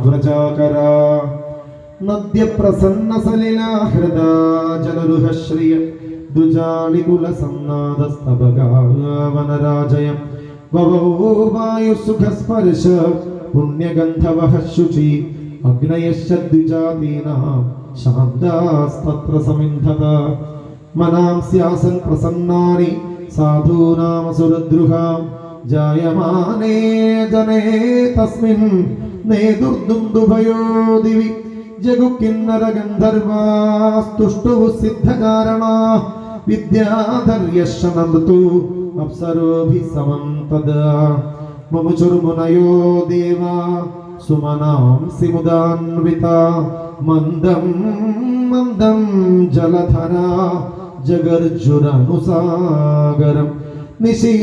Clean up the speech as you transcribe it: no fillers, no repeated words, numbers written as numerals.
വ്രജാകര നദ്യപ്രസന്നസലിലാഹൃദ ജലരുഹശ്രിയ ദുജാളികുലസന്നാദസ്തബഗാവനരാജയം വവോ വായുസുഖസ്പർശ പുണ്യഗന്ധവഃ ശുചി അഗ്നയശ്ച ദ്വിജാതീനാം ശാന്താസ്തത്ര സമിന്ധത മനാംസ്യാസൻ പ്രസന്നാനി സാധൂനാമസുരദ്രുഹാം ജായമാനേ ജനേ തസ്മിൻ നേതുർദുന്ദുഭയോ ദിവി ജഗുകിന്നരഗന്ധർവാസ്തുഷ്ടുഃ സിദ്ധകാരണാ വിദ്യാധര്യശ്ചനന്തു അപ്സരോഭിः സമം തദാ മുമുചുർമുനയോ ദേവാ സുമനാംസി മുദാന്വിതാ മന്ദം മന്ദം ജലധരാ ജഗർജുരനുസാഗരം നിശീ